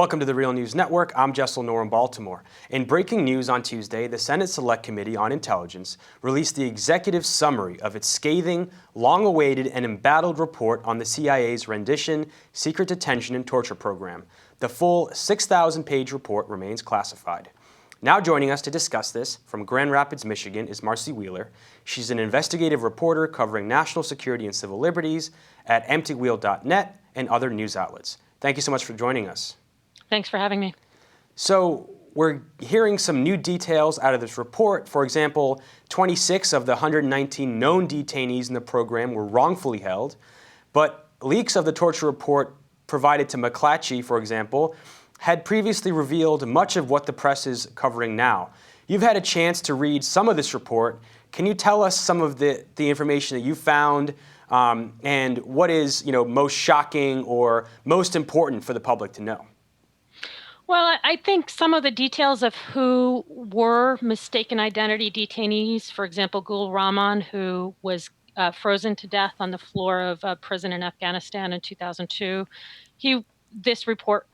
Welcome to the Real News Network. I'm Jessel Noor in Baltimore. In breaking news on Tuesday, the Senate Select Committee on Intelligence released the executive summary of its scathing, long-awaited, and embattled report on the CIA's rendition, secret detention, and torture program. The full 6,000-page report remains classified. Now joining us to discuss this from Grand Rapids, Michigan is Marcy Wheeler. She's an investigative reporter covering national security and civil liberties at emptywheel.net and other news outlets. Thank you so much for joining us. Thanks for having me. So we're hearing some new details out of this report. For example, 26 of the 119 known detainees in the program were wrongfully held, but leaks of the torture report provided to McClatchy, for example, had previously revealed much of what the press is covering now. You've had a chance to read some of this report. Can you tell us some of the information that you found and what is most shocking or most important for the public to know? Well, I think some of the details of who were mistaken identity detainees, for example, Gul Rahman, who was frozen to death on the floor of a prison in Afghanistan in 2002. This report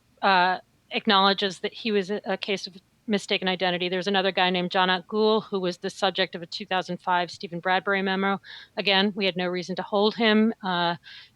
acknowledges that he was a case of mistaken identity. There's another guy named Janat Gul, who was the subject of a 2005 Stephen Bradbury memo. Again, we had no reason to hold him.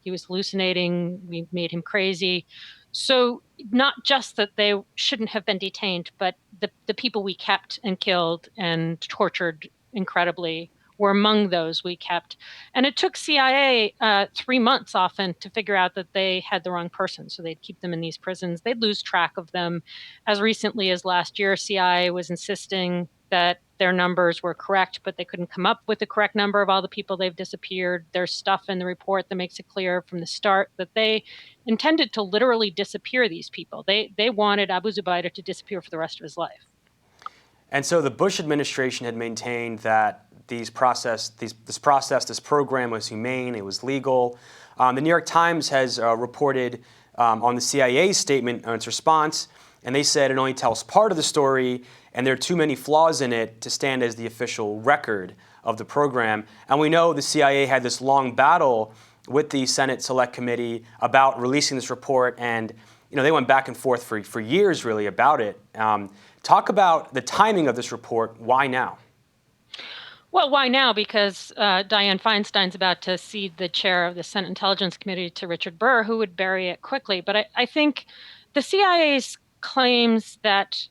He was hallucinating. We made him crazy. So not just that they shouldn't have been detained, but the people we kept and killed and tortured incredibly were among those we kept. And it took CIA 3 months often to figure out that they had the wrong person. So they'd keep them in these prisons. They'd lose track of them. As recently as last year, CIA was insisting that their numbers were correct, but they couldn't come up with the correct number of all the people they've disappeared. There's stuff in the report that makes it clear from the start that they intended to literally disappear these people. They wanted Abu Zubaydah to disappear for the rest of his life. And so the Bush administration had maintained that this program was humane, it was legal. The New York Times has reported on the CIA's statement on its response, and they said it only tells part of the story, and there are too many flaws in it to stand as the official record of the program. And we know the CIA had this long battle with the Senate Select Committee about releasing this report, and they went back and forth for years, really, about it. Talk about the timing of this report. Why now? Well, why now? Because Dianne Feinstein's about to cede the chair of the Senate Intelligence Committee to Richard Burr, who would bury it quickly. But I think the CIA's claims that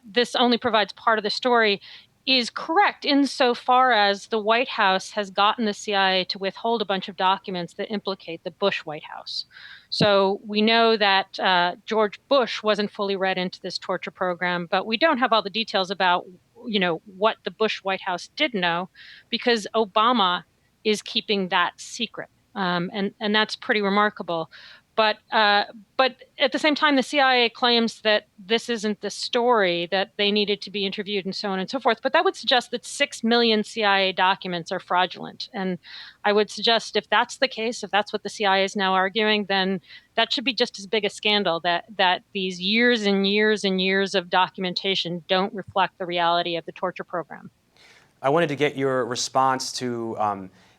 this only provides part of the story is correct insofar as the White House has gotten the CIA to withhold a bunch of documents that implicate the Bush White House. So we know that George Bush wasn't fully read into this torture program, but we don't have all the details about what the Bush White House did know, because Obama is keeping that secret, and that's pretty remarkable. But at the same time, the CIA claims that this isn't the story, that they needed to be interviewed and so on and so forth. But that would suggest that 6 million CIA documents are fraudulent. And I would suggest if that's the case, if that's what the CIA is now arguing, then that should be just as big a scandal, that these years and years and years of documentation don't reflect the reality of the torture program. I wanted to get your response to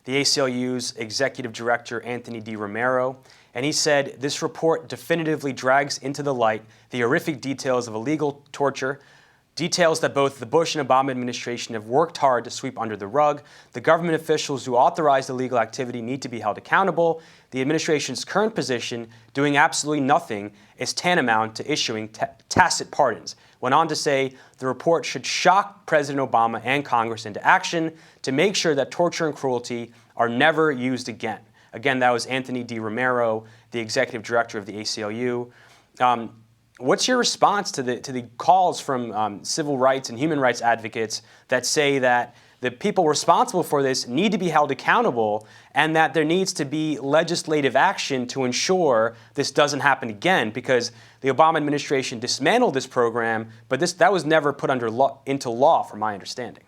the ACLU's executive director, Anthony D. Romero. And he said, this report definitively drags into the light the horrific details of illegal torture, details that both the Bush and Obama administration have worked hard to sweep under the rug. The government officials who authorized illegal activity need to be held accountable. The administration's current position, doing absolutely nothing, is tantamount to issuing tacit pardons. Went on to say the report should shock President Obama and Congress into action to make sure that torture and cruelty are never used again. Again, that was Anthony D. Romero, the executive director of the ACLU. What's your response to the calls from civil rights and human rights advocates that say that the people responsible for this need to be held accountable and that there needs to be legislative action to ensure this doesn't happen again? Because the Obama administration dismantled this program, but that was never put into law, from my understanding.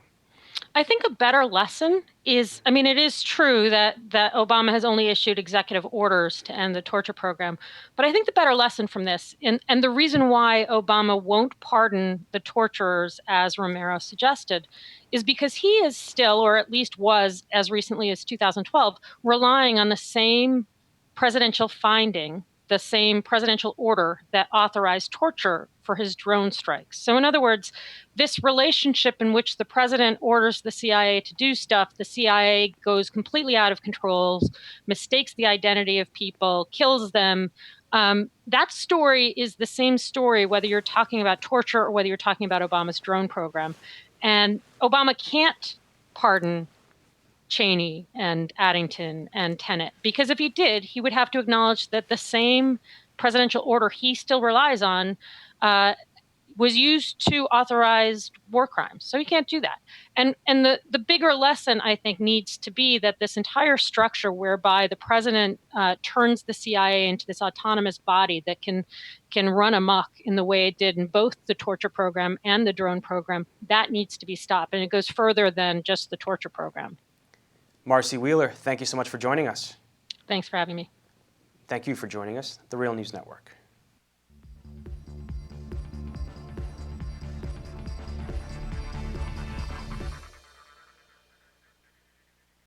I think a better lesson is, it is true that Obama has only issued executive orders to end the torture program. But I think the better lesson from this, and the reason why Obama won't pardon the torturers, as Romero suggested, is because he is still, or at least was as recently as 2012, relying on the same presidential finding the same presidential order that authorized torture for his drone strikes. So in other words, this relationship in which the president orders the CIA to do stuff, the CIA goes completely out of control, mistakes the identity of people, kills them. That story is the same story whether you're talking about torture or whether you're talking about Obama's drone program. And Obama can't pardon Cheney and Addington and Tenet, because if he did, he would have to acknowledge that the same presidential order he still relies on was used to authorize war crimes. So he can't do that. And the bigger lesson, I think, needs to be that this entire structure whereby the president turns the CIA into this autonomous body that can run amok in the way it did in both the torture program and the drone program, that needs to be stopped. And it goes further than just the torture program. Marcy Wheeler, thank you so much for joining us. Thanks for having me. Thank you for joining us, The Real News Network.